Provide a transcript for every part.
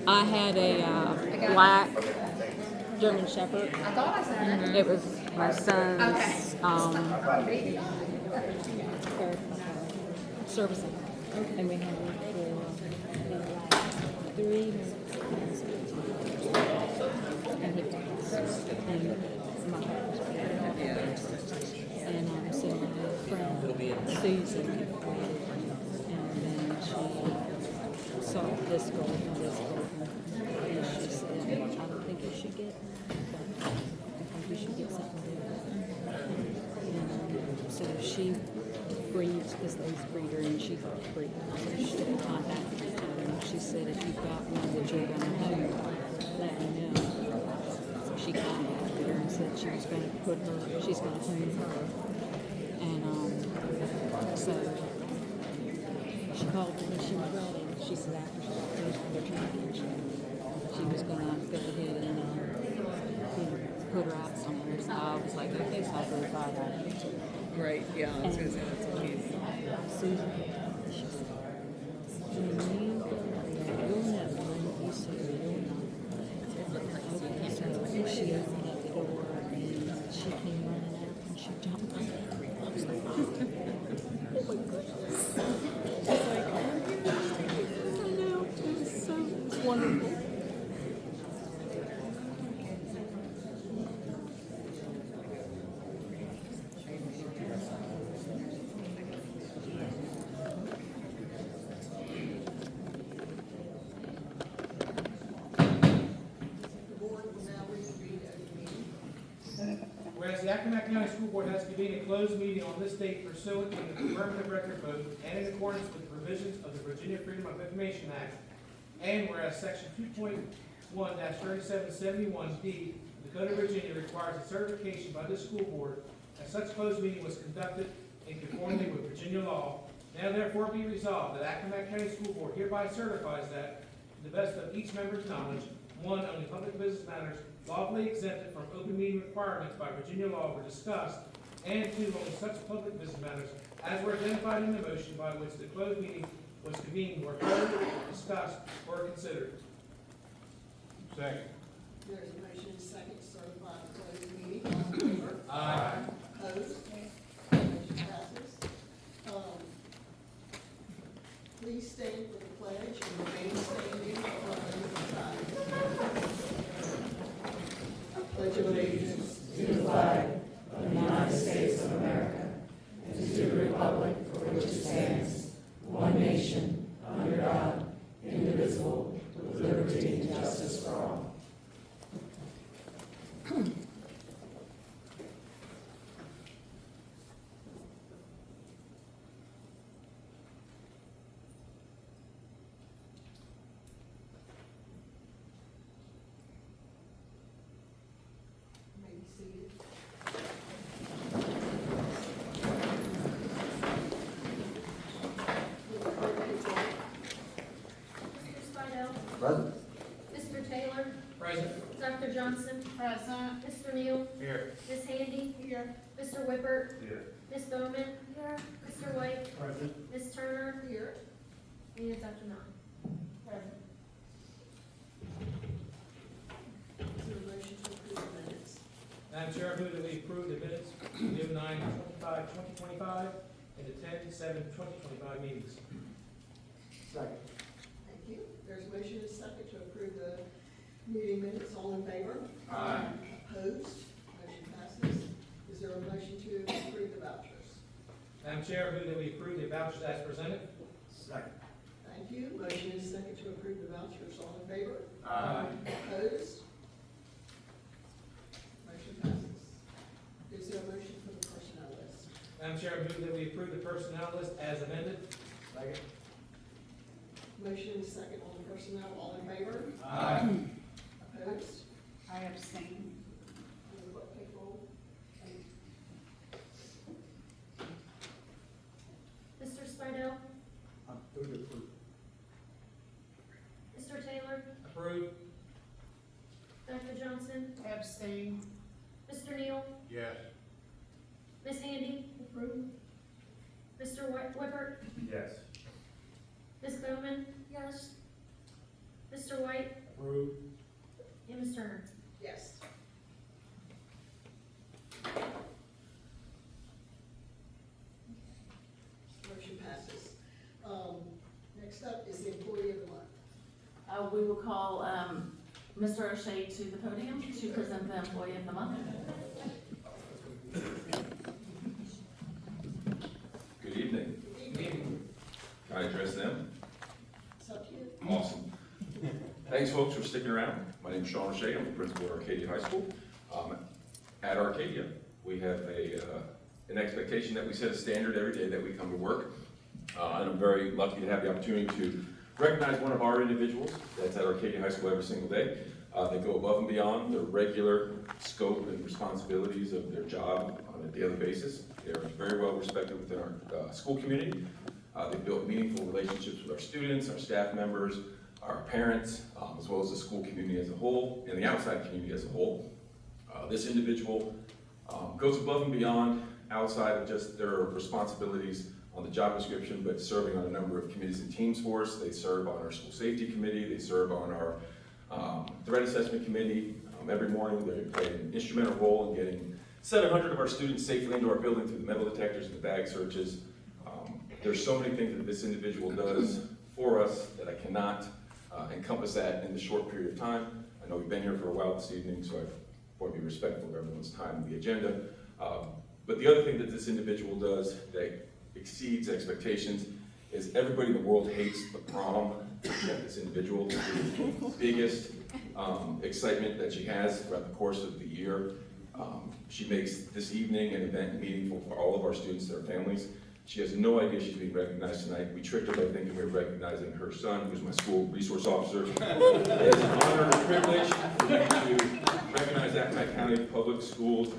I had a black German Shepherd. I thought I said it. It was my son's servicing, and we had it for 3 months. And he passed. And my heart was breaking. And so my friend Susan, and then she saw this girl and this girl, and she said, I don't think you should get that. I think you should get something different. And so she breeds, because they's a breeder, and she thought breeder. So she did contact her, and she said, if you've got one that you're going to home, let me know. So she contacted her and said she was going to put her, she's going to home her. And so she called me when she was ready. She said after she got finished with her championship, she was going to go ahead and put her out somewhere. So I was like, okay, so I'll go buy that. Right, yeah, I was going to say that's what she's. Susan, she said, when you go there, you'll know when you see her, you'll know. Okay, so she opened up the door and she came running out and she jumped on it. I was like, oh my goodness. It's like, I know, it was so wonderful. Whereas the Accomack County School Board has convened a closed meeting on this date pursuant to the affirmative record vote and in accordance with the provisions of the Virginia Freedom of Information Act, and whereas section 2.1-3771D of the Code of Virginia requires a certification by the school board that such closed meeting was conducted in conformity with Virginia law, now therefore be resolved that Accomack County School Board hereby certifies that, to the best of each member's knowledge, one, only public business matters lawfully exempted from open meeting requirements by Virginia law were discussed, and two, only such public business matters as were identified in the motion by which the closed meeting was convened were heard, discussed, or considered. Second. There's a motion and second to certify the closed meeting. All in favor? Aye. Opposed? Motion passes. Please stand for the pledge and remain standing for our side. Pledge of allegiance to the flag of the United States of America and to the republic for which it stands, one nation, under God, indivisible, with liberty and justice for all. You may be seated. Mr. Spidell. Present. Mr. Taylor. Present. Dr. Johnson. Present. Mr. Neal. Here. Ms. Handy. Here. Mr. Whippert. Here. Ms. Bowman. Here. Mr. White. Present. Ms. Turner. Here. And Dr. Knott. Present. Is there a motion to approve the minutes? Madam Chair, I move that we approve the minutes of the 9/25/2025 and the 10/7/2025 meetings. Second. Thank you. There's a motion and second to approve the meeting minutes. All in favor? Aye. Opposed? Motion passes. Is there a motion to approve the vouchers? Madam Chair, I move that we approve the vouchers as presented. Second. Thank you. Motion is second to approve the vouchers. All in favor? Aye. Opposed? Motion passes. Is there a motion for the personnel list? Madam Chair, I move that we approve the personnel list as amended. Second. Motion is second on the personnel. All in favor? Aye. Opposed? I abstain. Will the clerk take roll? Mr. Spidell. Move to approve. Mr. Taylor. Approved. Dr. Johnson. Abstain. Mr. Neal. Yes. Ms. Handy. Approved. Mr. Whippert. Yes. Ms. Bowman. Yes. Ms. Mr. White, Approved. and Ms. Turner. Yes. Motion passes. Next up is the employee of the month. We will call Mr. O'Shea to the podium to present the Employee of the Month. Good evening. Can I address them? It's up to you. Awesome. Thanks, folks, for sticking around. My name is Sean O'Shea. I'm the principal at Arcadia High School. At Arcadia, we have an expectation that we set a standard every day that we come to work. And I'm very lucky to have the opportunity to recognize one of our individuals that's at Arcadia High School every single day. They go above and beyond the regular scope and responsibilities of their job on a daily basis. They're very well respected within our school community. They've built meaningful relationships with our students, our staff members, our parents, as well as the school community as a whole, and the outside community as a whole. This individual goes above and beyond outside of just their responsibilities on the job description, but serving on a number of committees and teams for us. They serve on our school safety committee, they serve on our threat assessment committee. Every morning they play an instrumental role in getting 700 of our students safely into our building through the metal detectors and the bag searches. There's so many things that this individual does for us that I cannot encompass that in the short period of time. I know we've been here for a while this evening, so I want to be respectful of everyone's time and the agenda. But the other thing that this individual does that exceeds expectations is everybody in the world hates the prom that this individual is the biggest excitement that she has throughout the course of the year. She makes this evening an event meaningful for all of our students and their families. She has no idea she's being recognized tonight. We tricked her by thinking we were recognizing her son, who's my school resource officer. It is an honor and a privilege for me to recognize Accomack County Public Schools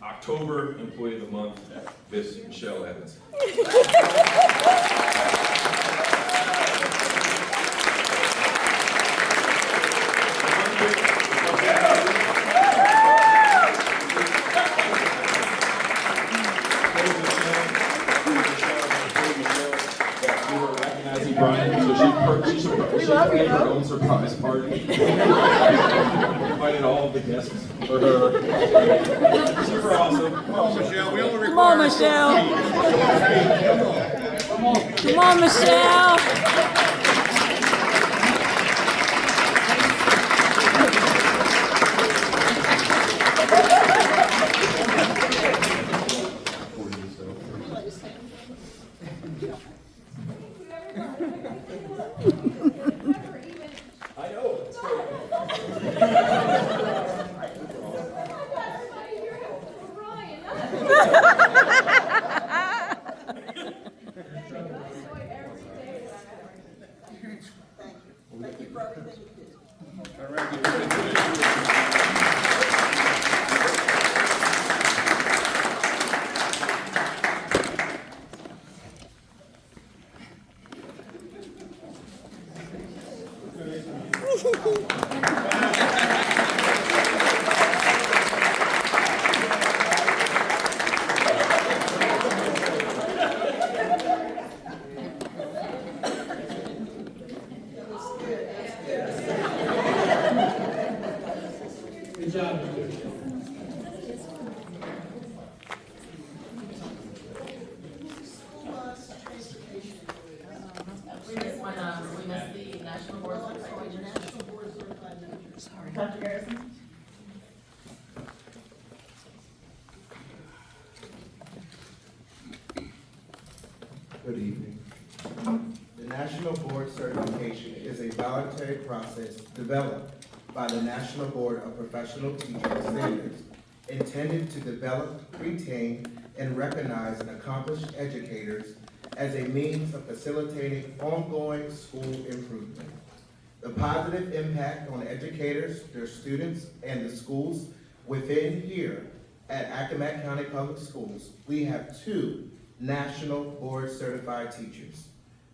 October Employee of the Month, Miss Michelle Evans. She planned her own surprise party. Invited all of the guests for her. Super awesome. Come on, Michelle, we only Come on, Michelle. Come on, Michelle. I know, it's great. Thank you for everything you did. Good job. School bus transportation. We missed the National Board Certified Teacher. National Board Certified Teachers. Dr. Garrison? Good evening. The National Board Certification is a voluntary process developed by the National Board of Professional Teaching Standards intended to develop, retain, and recognize accomplished educators as a means of facilitating ongoing school improvement. The positive impact on educators, their students, and the schools within here at Accomack County Public Schools, we have two National Board Certified Teachers.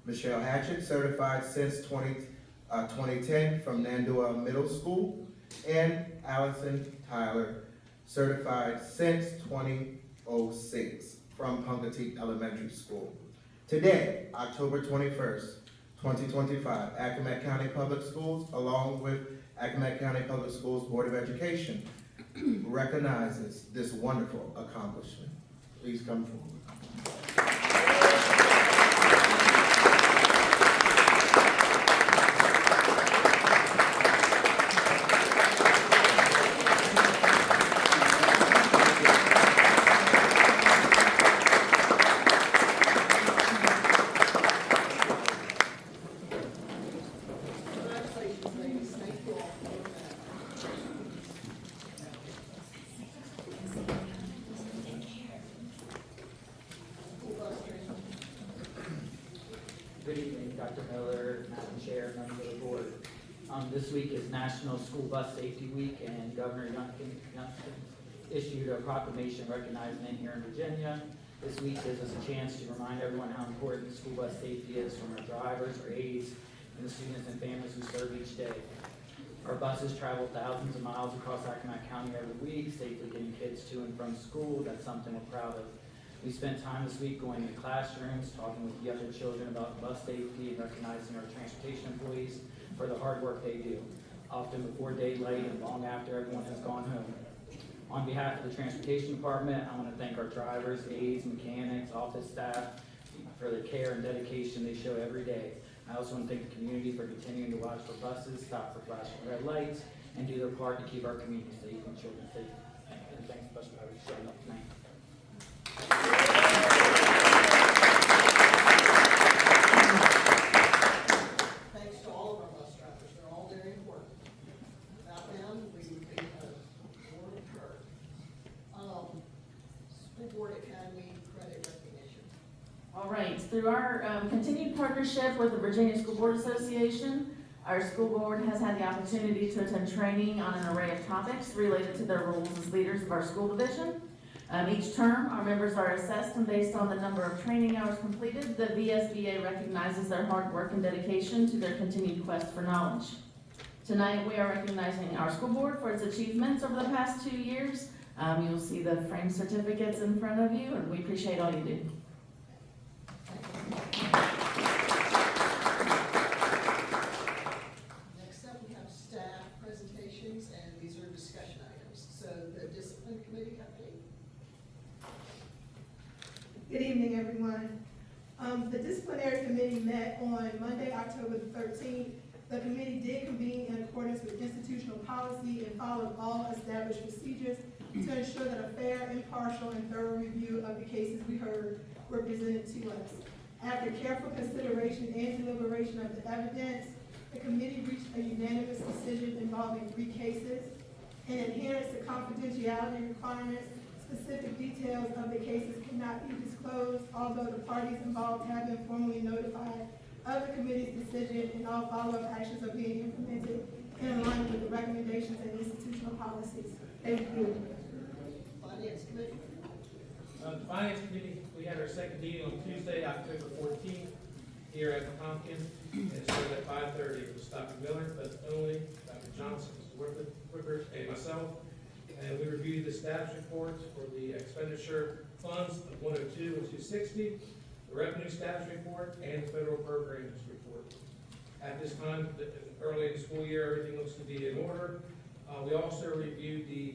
Michelle Hatchett, certified since 2010 from Nandua Middle School, and Allison Tyler, certified since 2006 from Punkateek Elementary School. Today, October 21st, 2025. Accomack County Public Schools, along with Accomack County Public Schools Board of Education, recognizes this wonderful accomplishment. Please come forward. Congratulations, ladies. Thank you all for that. School bus training. Good evening, Dr. Miller, Madam Chair, members of the board. This week is National School Bus Safety Week, and Governor Youngkin issued a proclamation recognizing it here in Virginia. This week gives us a chance to remind everyone how important school bus safety is, from our drivers, our aides, and the students and families who serve each day. Our buses travel thousands of miles across Accomack County every week, safely getting kids to and from school. That's something we're proud of. We spent time this week going into classrooms, talking with the other children about bus safety, and recognizing our transportation employees for the hard work they do, often before daylight and long after everyone has gone home. On behalf of the Transportation Department, I want to thank our drivers, aides, mechanics, office staff for the care and dedication they show every day. I also want to thank the community for continuing to watch for buses, stop for flashing red lights, and do their part to keep our community safe and children safe. And thanks for showing up tonight. Thanks to all of our bus drivers. They're all very important. Without them, we would be a world of hurt. School Board Academy credit recognition. All right, through our continued partnership with the Virginia School Board Association, our school board has had the opportunity to attend training on an array of topics related to their roles as leaders of our school division. Each term, our members are assessed, and based on the number of training hours completed, the VSBA recognizes their hard work and dedication to their continued quest for knowledge. Tonight, we are recognizing our school board for its achievements over the past 2 years. You'll see the framed certificates in front of you, and we appreciate all you do. Next up, we have staff presentations, and these are discussion items. So the discipline committee update. Good evening, everyone. The disciplinary committee met on Monday, October the 13th. The committee did convene in accordance with institutional policy and followed all established procedures to ensure that a fair, impartial, and thorough review of the cases we heard were presented to us. After careful consideration and deliberation of the evidence, the committee reached a unanimous decision involving 3 cases. In adherence to confidentiality requirements, specific details of the cases cannot be disclosed, although the parties involved have been formally notified of the committee's decision, and all follow-up actions are being implemented in alignment with the recommendations and institutional policies. Thank you. Finance committee. The Finance Committee, we had our second meeting on Tuesday, October 14th, here at Pumpkin, and it started at 5:30. It was Dr. Miller, but only Dr. Johnson, Mr. Whippert, and myself. And we reviewed the status reports for the expenditure funds of 102 and 260, the revenue status report, and the federal programs report. At this time, early in the school year, everything looks to be in order. We also reviewed the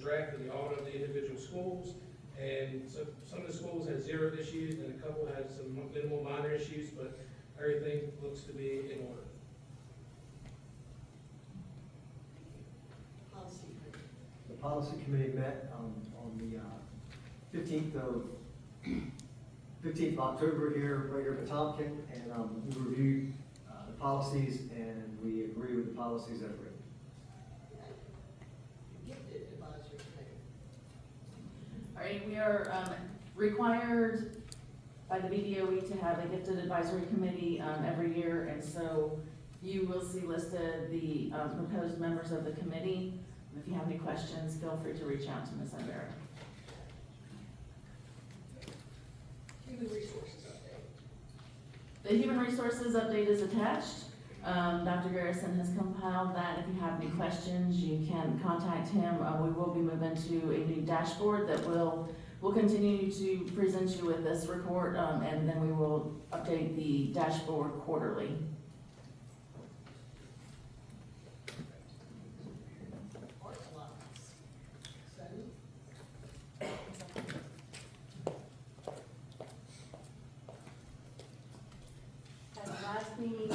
draft of the audit of the individual schools, and so some of the schools had 0 issues, and a couple had some minimal minor issues, but everything looks to be in order. Policy committee. The policy committee met on the 15th of October here, right here at Potompkin, and we reviewed the policies, and we agree with the policies that are written. Gifted advisory committee. All right, we are required by the BDOE to have a gifted advisory committee every year, and so you will see listed the proposed members of the committee. If you have any questions, feel free to reach out to Ms. Ibarra. Human resources update. The human resources update is attached. Dr. Garrison has compiled that. If you have any questions, you can contact him. We will be moving to a new dashboard that will we'll continue to present you with this report, and then we will update the dashboard quarterly. Art lots. Sandy? At the last meeting,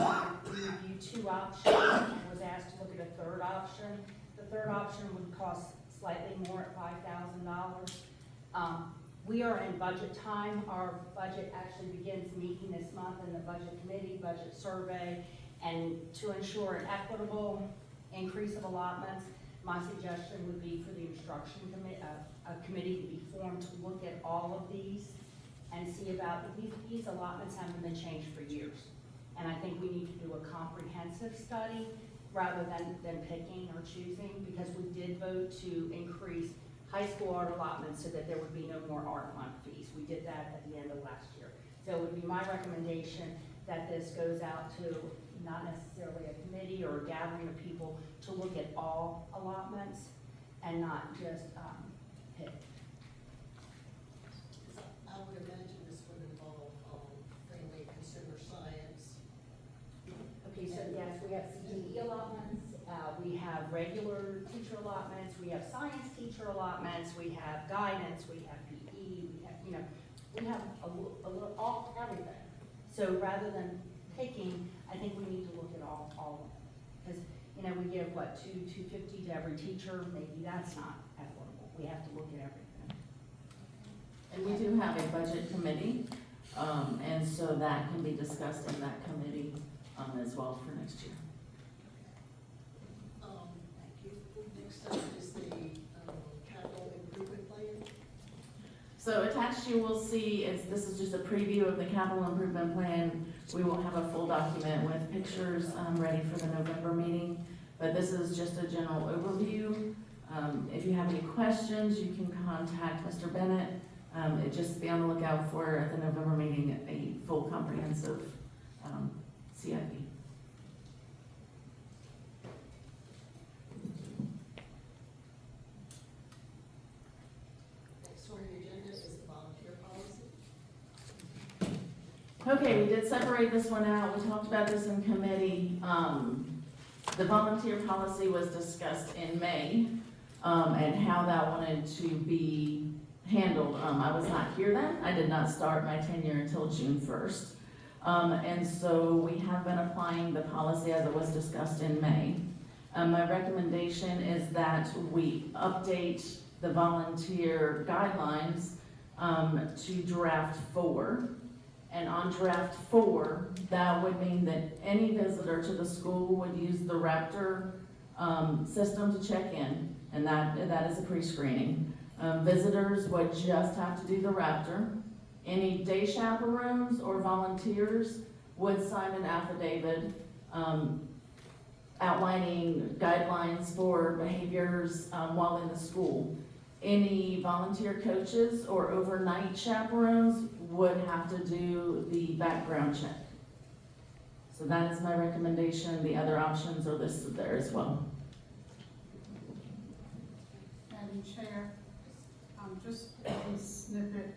we reviewed 2 options and was asked to look at a third option. The third option would cost slightly more at $5,000. We are in budget time. Our budget actually begins meeting this month in the budget committee, budget survey, and to ensure an equitable increase of allotments, my suggestion would be for the instruction committee, a committee to be formed to look at all of these and see about, these allotments haven't been changed for years. And I think we need to do a comprehensive study rather than picking or choosing, because we did vote to increase high school art allotments so that there would be no more art month fees. We did that at the end of last year. So it would be my recommendation that this goes out to not necessarily a committee or a gathering of people to look at all allotments and not just pick. I would imagine this would involve, mainly consumer science. Okay, so yes, we have CTE allotments, we have regular teacher allotments, we have science teacher allotments, we have guidance, we have PE, we have, we have a little, all, everything. So rather than picking, I think we need to look at all of them. Because, we give, what, $250 to every teacher, maybe that's not equitable. We have to look at everything. And we do have a budget committee, and so that can be discussed in that committee as well for next year. Thank you. Next up is the, capital improvement plan. So attached you will see, this is just a preview of the capital improvement plan. We will have a full document with pictures ready for the November meeting, but this is just a general overview. If you have any questions, you can contact Mr. Bennett. Just be on the lookout for, at the November meeting, a full comprehensive CIP. Next on the agenda is the volunteer policy. Okay, we did separate this one out. We talked about this in committee. The volunteer policy was discussed in May, and how that wanted to be handled. I was not here then. I did not start my tenure until June 1st. And so we have been applying the policy as it was discussed in May. My recommendation is that we update the volunteer guidelines to draft 4. And on draft 4, that would mean that any visitor to the school would use the Raptor system to check in, and that is a pre-screening. Visitors would just have to do the Raptor. Any day chaperones or volunteers would sign an affidavit outlining guidelines for behaviors while in the school. Any volunteer coaches or overnight chaperones would have to do the background check. So that is my recommendation. The other options are listed there as well. Madam Chair, just a snippet,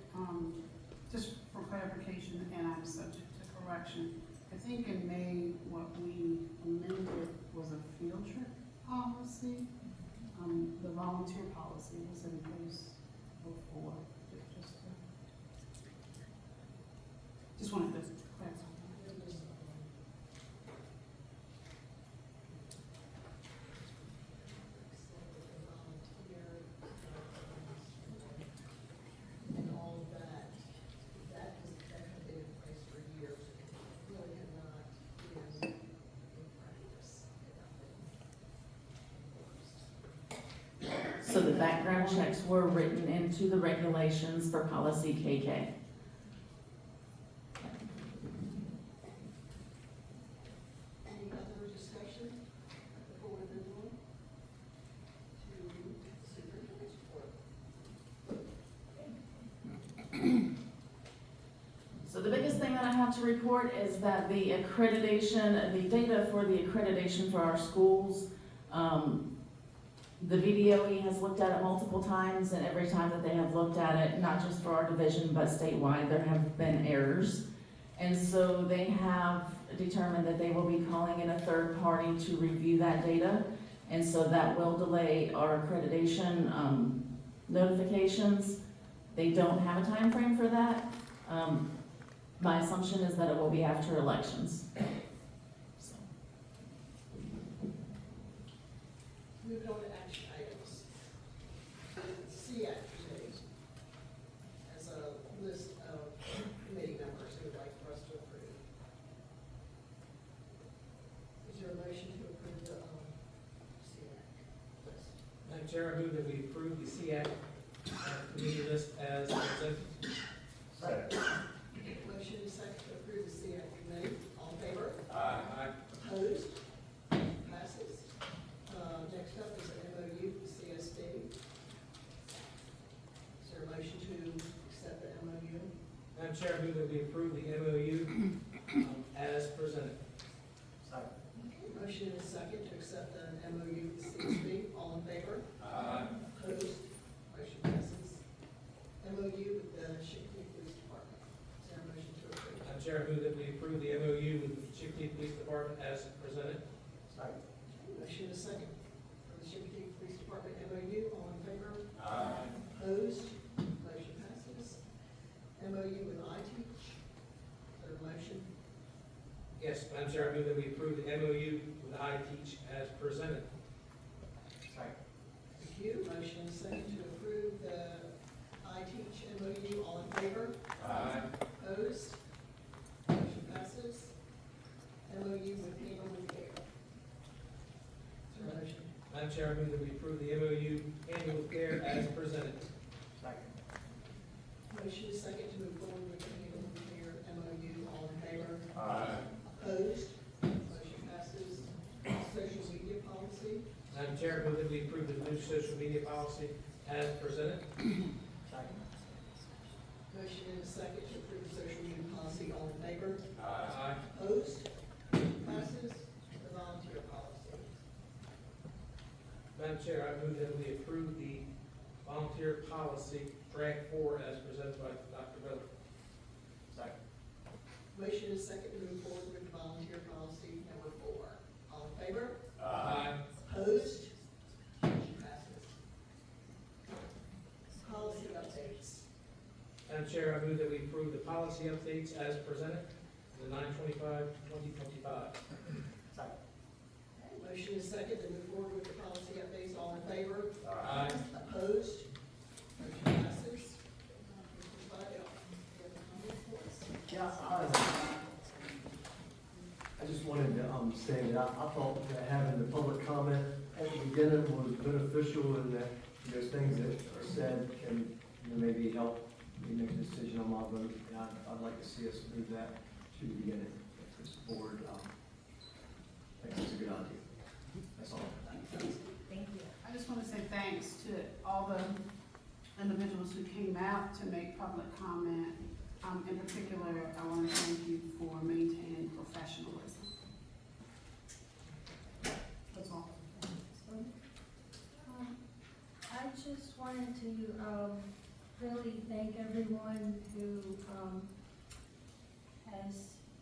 just for clarification, and I'm subject to correction. I think in May, what we amended was a field trip policy. The volunteer policy was in place before. Just wanted to clarify. And all of that has been in place for years. Really have not been in practice. So the background checks were written into the regulations for policy KK. Any other discussion before we move on to superintendent's report? So the biggest thing that I have to report is that the accreditation, the data for the accreditation for our schools The VDOE has looked at it multiple times, and every time that they have looked at it, not just for our division, but statewide, there have been errors. And so they have determined that they will be calling in a third party to review that data. And so that will delay our accreditation notifications. They don't have a time frame for that. My assumption is that it will be after elections. So. Moving on to action items. SEAC committee has a list of committee members who would like for us to approve. Is there a motion to approve the SEAC list? Madam Chair, I move that we approve the SEAC committee list as presented. Motion is second to approve the SEAC committee. All in favor? Aye. Opposed? Passes. Next up is an MOU with CSD. Is there a motion to accept the MOU? Madam Chair, I move that we approve the MOU as presented. Motion is second to accept the MOU with CSD. All in favor? Aye. Opposed? Motion passes. MOU with the Chicopee Police Department. Is there a motion to approve? Madam Chair, I move that we approve the MOU with the Chicopee Police Department as presented. Motion is second for the Chicopee Police Department MOU. All in favor? Aye. Opposed? Motion passes. MOU with iTeach. Is there a motion? Yes, Madam Chair, I move that we approve the MOU with iTeach as presented. Thank you. Motion is second to approve the iTeach MOU. All in favor? Aye. Opposed? Motion passes. MOU with Handle with Care. Is there a motion? Madam Chair, I move that we approve the MOU Handle with Care as presented. Motion is second to move forward with the Handle with Care MOU. All in favor? Aye. Opposed? Motion passes. Social media policy. Madam Chair, I move that we approve the new social media policy as presented. Motion is second to approve the social media policy. All in favor? Aye. Opposed? Motion passes. The volunteer policy. Madam Chair, I move that we approve the volunteer policy draft 4 as presented by Dr. Miller. Motion is second to move forward with volunteer policy number 4. All in favor? Aye. Opposed? Motion passes. Policy updates. Madam Chair, I move that we approve the policy updates as presented, the 9/25/2025. Motion is second to move forward with the policy updates. All in favor? Aye. Opposed? Motion passes. Mr. Slidell, you have a comment for us? Yeah, I just wanted to say that I thought that having the public comment at the beginning was beneficial in that there's things that are said can maybe help me make a decision on my vote. And I'd like to see us move that to the beginning. If this board thinks it's a good idea. That's all. Thank you. I just want to say thanks to all the individuals who came out to make public comment. In particular, I want to thank you for maintaining professionalism. That's all. I just wanted to, really thank everyone who, has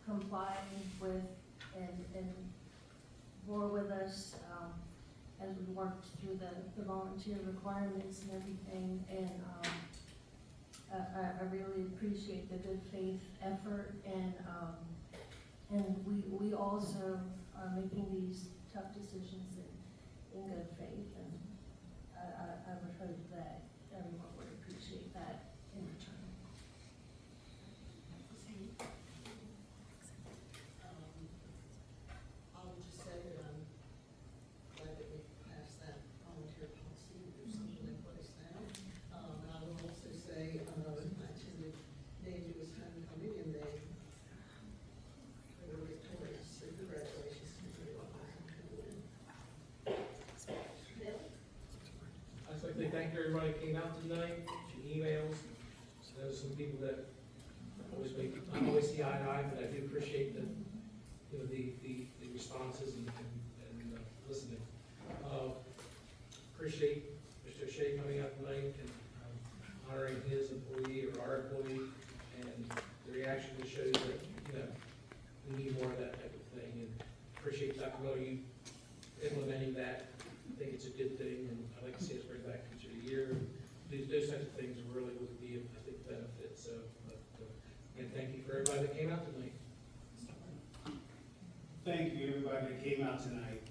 complied with and bore with us, as we worked through the volunteer requirements and everything, and, I really appreciate the good faith effort, and we also are making these tough decisions in good faith, and I would hope that everyone would appreciate that in return. I would just say that I'm glad that we passed that volunteer policy. There's something in place now. And I will also say, I attended Nancy was time to come in and they were victorious. So congratulations to you. I'd just like to thank everybody who came out tonight, your emails. There's some people that I always see eye to eye, but I do appreciate the responses and listening. Appreciate implementing that. I think it's a good thing, and I'd like to see us bring back future of the year. Those types of things really would be, I think, benefit, so, and thank you for everybody that came out tonight. Thank you, everybody that came out tonight.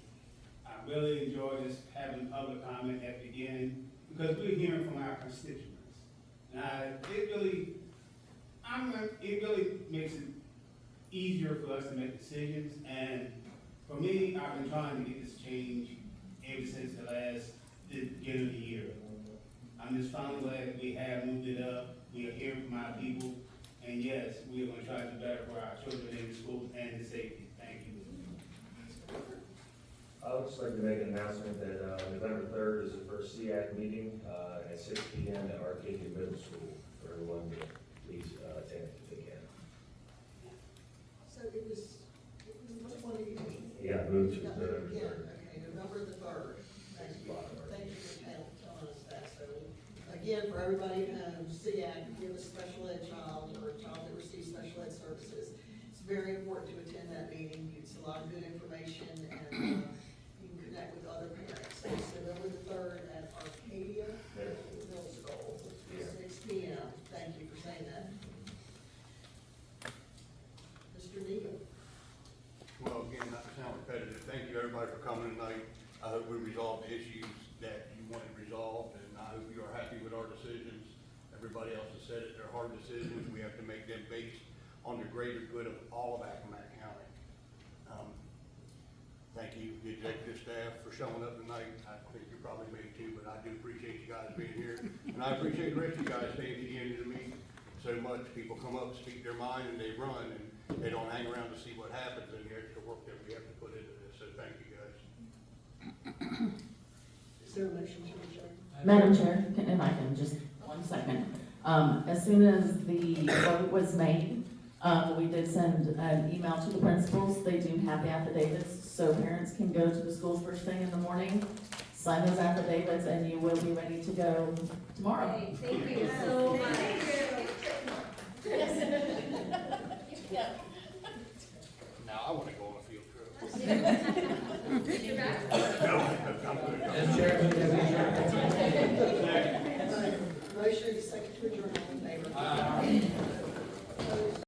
I really enjoyed this, having public comment at the beginning, because we're hearing from our constituents. Now, it really makes it easier for us to make decisions, and for me, I've been trying to get this change ever since the beginning of the year. I'm just finally glad that we have moved it up, we are hearing from our people, and yes, we are gonna try to do better for our children in the schools and the safety. Thank you. I would just like to make an announcement that November 3rd is the first SEAC meeting at 6 p.m. at Arcadia Middle School for everyone to please attend if they can. So it was which one are you doing? Yeah, move to November the 3rd. Okay, November the 3rd. Thank you. Thank you for telling us that. So again, for everybody who SEAC, if you have a special ed child or a child that receives special ed services, it's very important to attend that meeting. It's a lot of good information, and you can connect with other parents. So it's November the 3rd at Arcadia Middle School, 6 p.m. Thank you for saying that. Mr. Neal. Well, again, not to sound repetitive, thank you everybody for coming tonight. I hope we resolved the issues that you wanted resolved, and I hope you are happy with our decisions. Everybody else has said it, they're hard decisions. We have to make them based on the greater good of all of Accomack County. Thank you, the executive staff, for showing up tonight. I think you probably made too, but I do appreciate you guys being here. And I appreciate the rest of you guys staying to the end of the meeting so much. People come up, speak their mind, and they run, and they don't hang around to see what happens and the extra work that we have to put into this. So thank you guys. Is there a motion to adjourn? Madam Chair, if I can just 1 second. As soon as the vote was made, we did send an email to the principals. They do have the affidavits, so parents can go to the schools first thing in the morning, sign those affidavits, and you will be ready to go tomorrow. Hey, thank you so much. Now I want to go on a field trip.